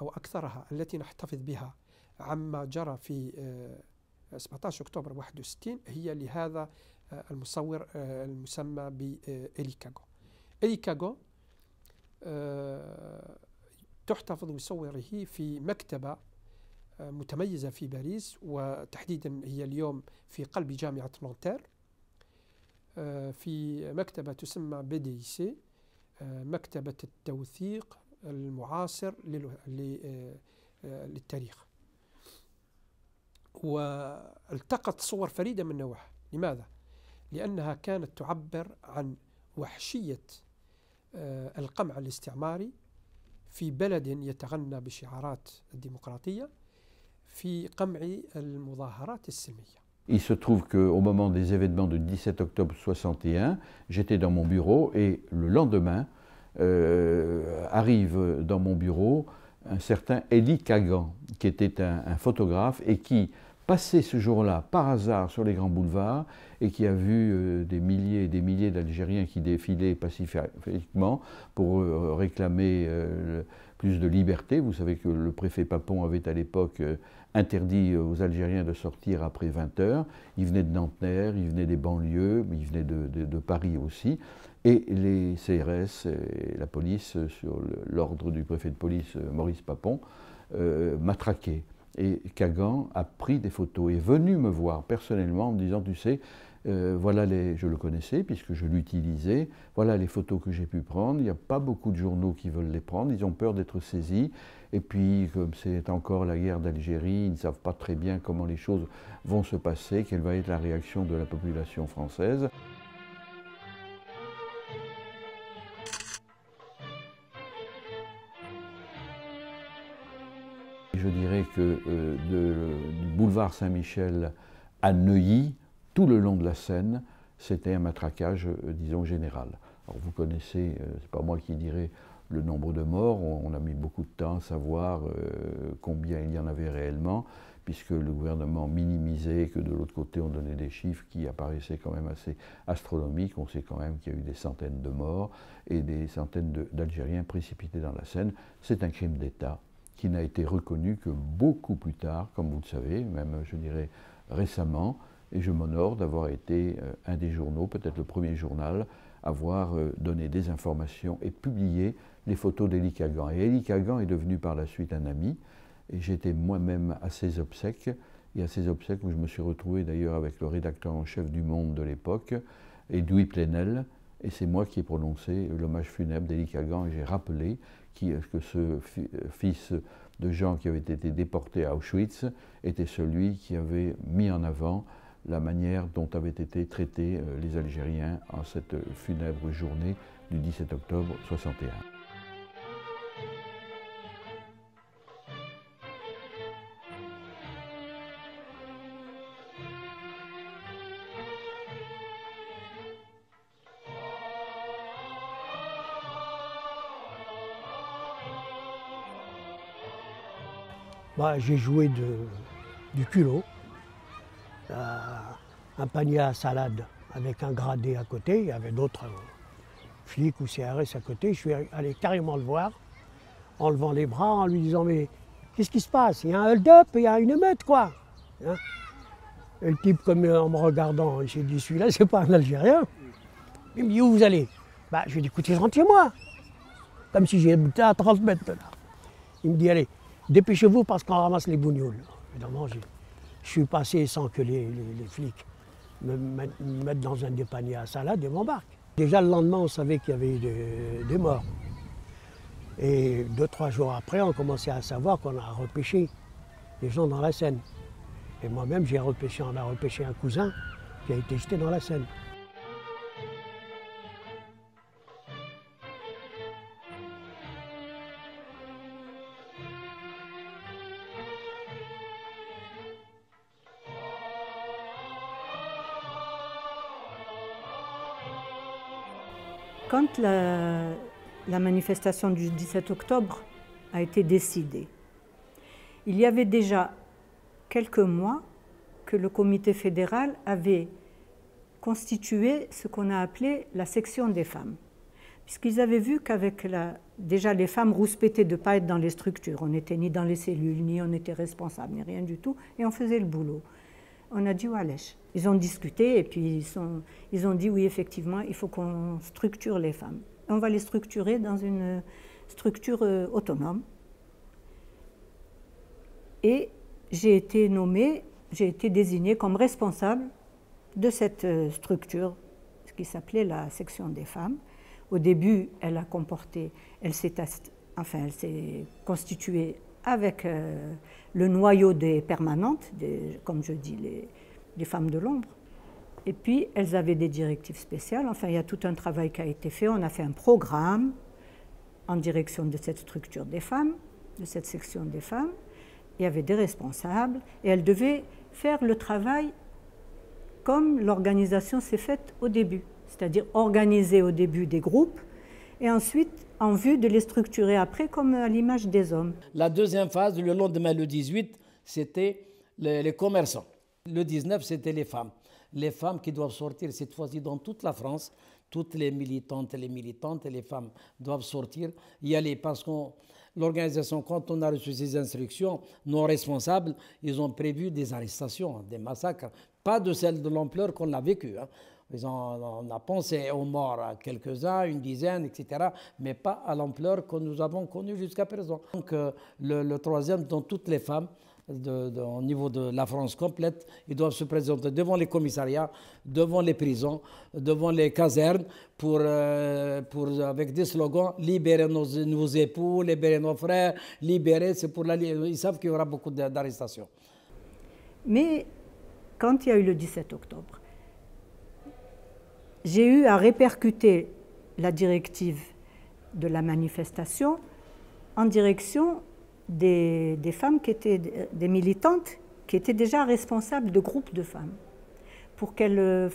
أو أكثرها التي نحتفظ بها عما جرى في 17 أكتوبر 61 هي لهذا المصور المسمى بإلي كاغو. إلي كاغو تحتفظ بصوره في مكتبة متميزة في باريس، وتحديدا هي اليوم في قلب جامعة نانتير، في مكتبة تسمى BDIC، مكتبة التوثيق المعاصر للتاريخ. والتقط صور فريدة من نوعها. لماذا؟ لأنها كانت تعبر عن وحشية القمع الاستعماري في بلد يتغنى بشعارات الديمقراطية في قمع المظاهرات السلمية. Il se trouve qu'au moment des événements du 17 octobre 61, j'étais dans mon bureau et le lendemain arrive dans mon bureau un certain Élie Kagan, qui était un photographe et qui passait ce jour-là par hasard sur les grands boulevards et qui a vu des milliers et des milliers d'Algériens qui défilaient pacifiquement pour réclamer plus de liberté. Vous savez que le préfet Papon avait à l'époque interdit aux Algériens de sortir après 20 heures. Ils venaient de Nanterre, ils venaient des banlieues, mais ils venaient de Paris aussi. Et les CRS et la police, sur l'ordre du préfet de police Maurice Papon, matraquaient. Et Kagan a pris des photos et est venu me voir personnellement en me disant, tu sais, voilà je le connaissais puisque je l'utilisais, voilà les photos que j'ai pu prendre, il n'y a pas beaucoup de journaux qui veulent les prendre, ils ont peur d'être saisis, et puis comme c'est encore la guerre d'Algérie, ils ne savent pas très bien comment les choses vont se passer, quelle va être la réaction de la population française. Je dirais que du boulevard Saint-Michel à Neuilly, tout le long de la Seine, c'était un matraquage, disons, général. Alors vous connaissez, c'est pas moi qui dirais le nombre de morts, on a mis beaucoup de temps à savoir combien il y en avait réellement, puisque le gouvernement minimisait, que de l'autre côté on donnait des chiffres qui apparaissaient quand même assez astronomiques. On sait quand même qu'il y a eu des centaines de morts et des centaines d'Algériens précipités dans la Seine. C'est un crime d'État qui n'a été reconnu que beaucoup plus tard, comme vous le savez, même je dirais récemment, et je m'honore d'avoir été un des journaux, peut-être le premier journal, à avoir donné des informations et publié les photos d'Élie Kagan. Et Élie Kagan est devenu par la suite un ami, et j'étais moi-même à ses obsèques, et à ses obsèques où je me suis retrouvé d'ailleurs avec le rédacteur en chef du Monde de l'époque, Edoui Plenel, et c'est moi qui ai prononcé l'hommage funèbre d'Élie Kagan, et j'ai rappelé que ce fils de gens qui avait été déporté à Auschwitz était celui qui avait mis en avant la manière dont avaient été traités les Algériens en cette funèbre journée du 17 octobre 61. Bah, j'ai joué du culot, un panier à salade avec un gradé à côté. Il y avait d'autres flics ou CRS à côté. Je suis allé carrément le voir en levant les bras, en lui disant « Mais qu'est-ce qui se passe? Il y a un hold-up, il y a une émeute, quoi hein ?» Et le type, comme en me regardant, il s'est dit « Celui-là, c'est pas un Algérien. » Il me dit « Où vous allez ?» Bah, je lui ai dit « Écoutez, je rentre chez moi. » Comme si j'étais à 30 mètres de là. Il me dit « Allez, dépêchez-vous parce qu'on ramasse les bougnoules. » Évidemment, je suis passé sans que les flics me mettent dans un des paniers à salade et m'embarquent. Déjà le lendemain, on savait qu'il y avait eu des morts. Et 2-3 jours après, on commençait à savoir qu'on a repêché des gens dans la Seine. Et moi-même, on a repêché un cousin qui a été jeté dans la Seine. Quand la manifestation du 17 octobre a été décidée, il y avait déjà quelques mois que le comité fédéral avait constitué ce qu'on a appelé la section des femmes, puisqu'ils avaient vu qu'avec Déjà, les femmes rouspétaient de ne pas être dans les structures. On n'était ni dans les cellules, ni on était responsable, ni rien du tout. Et on faisait le boulot. On a dit, wesh. Ils ont discuté et puis ils ont dit, oui, effectivement, il faut qu'on structure les femmes. On va les structurer dans une structure autonome. Et j'ai été nommée, j'ai été désignée comme responsable de cette structure, ce qui s'appelait la section des femmes. Au début, elle s'est constituée avec le noyau des permanentes, comme je dis, les femmes de l'ombre. Et puis, elles avaient des directives spéciales. Enfin, il y a tout un travail qui a été fait. On a fait un programme en direction de cette structure des femmes, de cette section des femmes. Il y avait des responsables et elles devaient faire le travail comme l'organisation s'est faite au début, c'est-à-dire organiser au début des groupes et ensuite en vue de les structurer après comme à l'image des hommes. La deuxième phase, le lendemain, le 18, c'était les commerçants. Le 19, c'était les femmes. Les femmes qui doivent sortir cette fois-ci dans toute la France, toutes les militantes et les femmes doivent sortir, y aller parce que l'organisation, quand on a reçu ces instructions, nos responsables, ils ont prévu des arrestations, des massacres, pas de celle de l'ampleur qu'on a vécue. Hein. On a pensé aux morts, à quelques-uns, une dizaine, etc., mais pas à l'ampleur que nous avons connue jusqu'à présent. Donc le troisième, dans toutes les femmes, au niveau de la France complète, ils doivent se présenter devant les commissariats, devant les prisons, devant les casernes, avec des slogans « Libérez nos époux, libérez nos frères, libérez », c'est pour ils savent qu'il y aura beaucoup d'arrestations. Mais quand il y a eu le 17 octobre, j'ai eu à répercuter la directive de la manifestation en direction des femmes qui étaient des militantes qui étaient déjà responsables de groupes de femmes pour qu'elles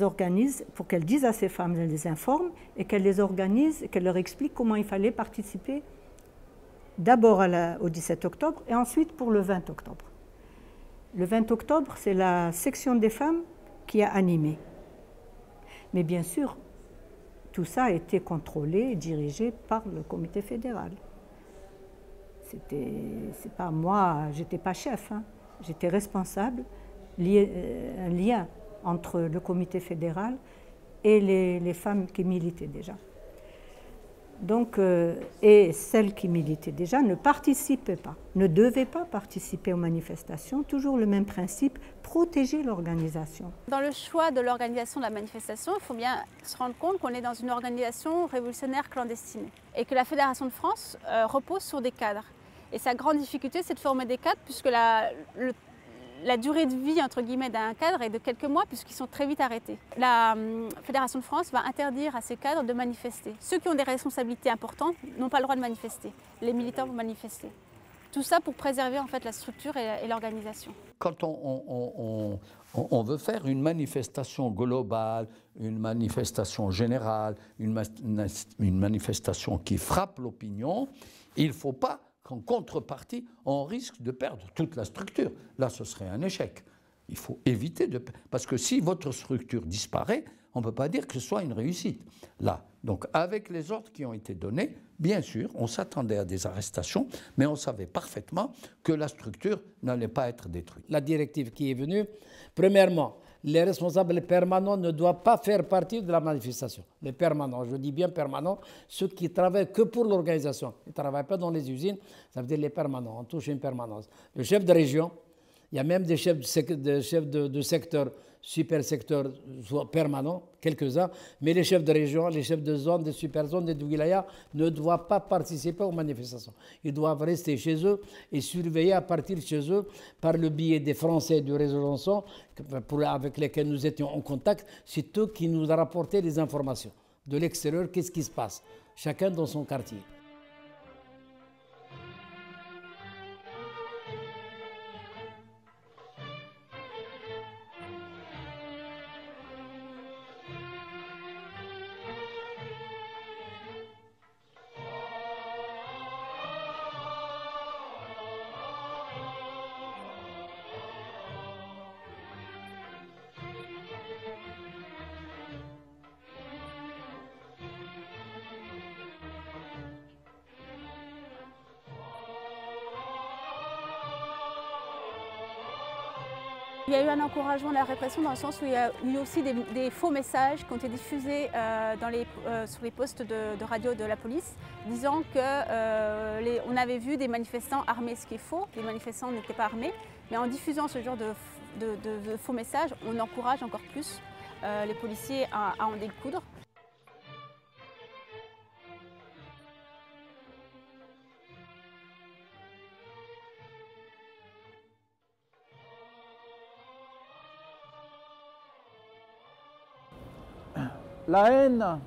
organisent, pour qu'elles disent à ces femmes, elles les informent et qu'elles les organisent et qu'elles leur expliquent comment il fallait participer d'abord au 17 octobre et ensuite pour le 20 octobre. Le 20 octobre, c'est la section des femmes qui a animé. Mais bien sûr, tout ça a été contrôlé et dirigé par le comité fédéral. C'est pas moi, j'étais pas chef, hein. J'étais responsable, un lien entre le comité fédéral et les femmes qui militaient déjà. Donc, et celles qui militaient déjà ne participaient pas, ne devaient pas participer aux manifestations, toujours le même principe, protéger l'organisation. Dans le choix de l'organisation de la manifestation, il faut bien se rendre compte qu'on est dans une organisation révolutionnaire clandestine et que la Fédération de France repose sur des cadres. Et sa grande difficulté, c'est de former des cadres puisque la durée de vie entre guillemets d'un cadre est de quelques mois puisqu'ils sont très vite arrêtés. La Fédération de France va interdire à ces cadres de manifester. Ceux qui ont des responsabilités importantes n'ont pas le droit de manifester. Les militants vont manifester. Tout ça pour préserver en fait la structure et l'organisation. Quand on veut faire une manifestation globale, une manifestation générale, une manifestation qui frappe l'opinion, il ne faut pas qu'en contrepartie, on risque de perdre toute la structure. Là, ce serait un échec. Il faut éviter de... Parce que si votre structure disparaît, on ne peut pas dire que ce soit une réussite. Là, donc avec les ordres qui ont été donnés, bien sûr, on s'attendait à des arrestations, mais on savait parfaitement que la structure n'allait pas être détruite. La directive qui est venue, premièrement, les responsables permanents ne doivent pas faire partie de la manifestation. Les permanents, je dis bien permanents, ceux qui travaillent que pour l'organisation. Ils ne travaillent pas dans les usines, ça veut dire les permanents, on touche une permanence. Le chef de région, il y a même des chefs de secteur, super secteur permanents, quelques-uns, mais les chefs de région, les chefs de zone, des super zones, des wilaya ne doivent pas participer aux manifestations. Ils doivent rester chez eux et surveiller à partir de chez eux par le biais des Français du réseau Janson, avec lesquels nous étions en contact. C'est eux qui nous ont rapporté les informations de l'extérieur, qu'est-ce qui se passe, chacun dans son quartier. Il y a eu un encouragement de la répression dans le sens où il y a eu aussi des faux messages qui ont été diffusés sur les postes de radio de la police, disant qu'on avait vu des manifestants armés, ce qui est faux. Les manifestants n'étaient pas armés, mais en diffusant ce genre de faux messages, on encourage encore plus les policiers à en découdre. La haine,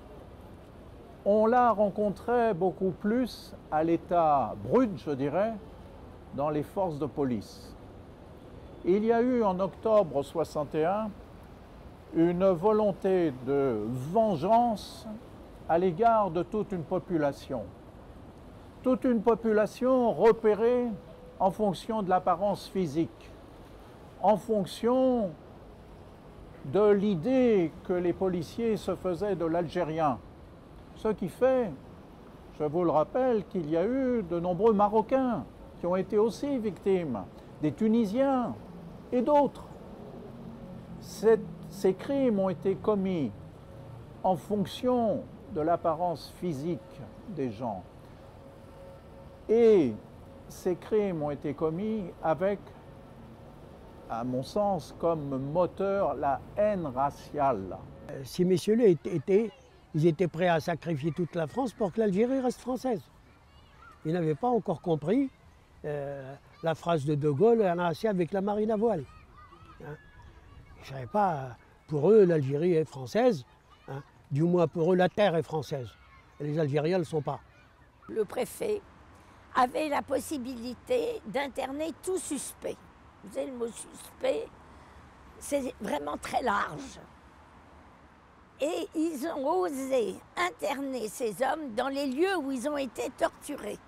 on la rencontrait beaucoup plus à l'état brut, je dirais, dans les forces de police. Il y a eu en octobre 61 une volonté de vengeance à l'égard de toute une population. Toute une population repérée en fonction de l'apparence physique, en fonction de l'idée que les policiers se faisaient de l'Algérien. Ce qui fait, je vous le rappelle, qu'il y a eu de nombreux Marocains qui ont été aussi victimes, des Tunisiens et d'autres. Ces crimes ont été commis en fonction de l'apparence physique des gens. Et ces crimes ont été commis avec, à mon sens, comme moteur la haine raciale. Ces messieurs-là ils étaient prêts à sacrifier toute la France pour que l'Algérie reste française. Ils n'avaient pas encore compris la phrase de Gaulle, un assez avec la marine à voile. Hein. Ils ne savaient pas, pour eux, l'Algérie est française, hein. Du moins pour eux, la terre est française. Et les Algériens ne le sont pas. Le préfet avait la possibilité d'interner tout suspect. Vous savez, le mot suspect, c'est vraiment très large. Et ils ont osé interner ces hommes dans les lieux où ils ont été torturés.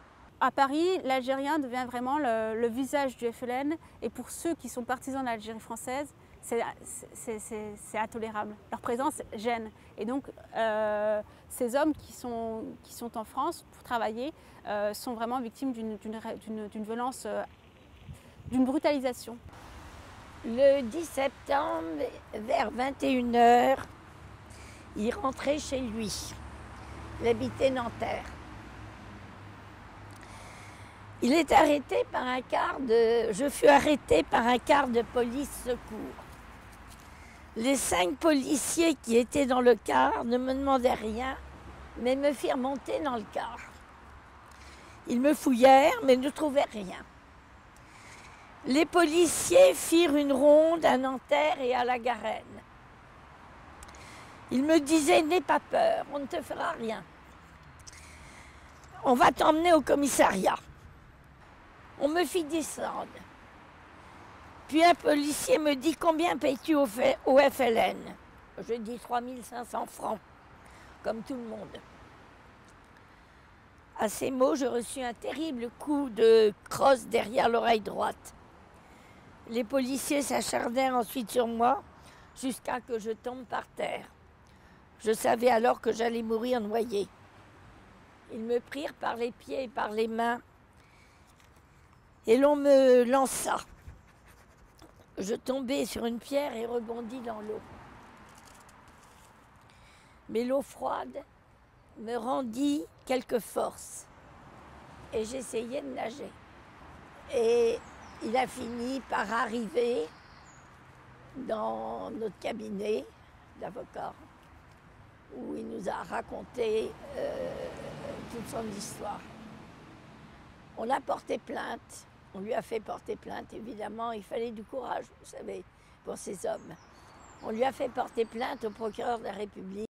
À Paris, l'Algérien devient vraiment le visage du FLN. Et pour ceux qui sont partisans de l'Algérie française, c'est intolérable. Leur présence gêne. Et donc, ces hommes qui sont en France pour travailler sont vraiment victimes d'une violence, d'une brutalisation. Le 10 septembre, vers 21 h, il rentrait chez lui. Il habitait Nanterre. Il est arrêté par un quart de... Je fus arrêté par un quart de police secours. Les 5 policiers qui étaient dans le car ne me demandaient rien, mais me firent monter dans le car. Ils me fouillèrent, mais ne trouvaient rien. Les policiers firent une ronde à Nanterre et à la Garenne. Ils me disaient « N'aie pas peur, on ne te fera rien. On va t'emmener au commissariat. » On me fit descendre. Puis un policier me dit « Combien payes-tu au FLN ?» Je dis 3 500 francs, comme tout le monde. À ces mots, je reçus un terrible coup de crosse derrière l'oreille droite. Les policiers s'acharnèrent ensuite sur moi jusqu'à que je tombe par terre. Je savais alors que j'allais mourir noyée. Ils me prirent par les pieds et par les mains et l'on me lança. Je tombai sur une pierre et rebondis dans l'eau. Mais l'eau froide me rendit quelques forces et j'essayais de nager. Et il a fini par arriver dans notre cabinet d'avocat où il nous a raconté toute son histoire. On l'a porté plainte, on lui a fait porter plainte, évidemment, il fallait du courage, vous savez, pour ces hommes. On lui a fait porter plainte au procureur de la République.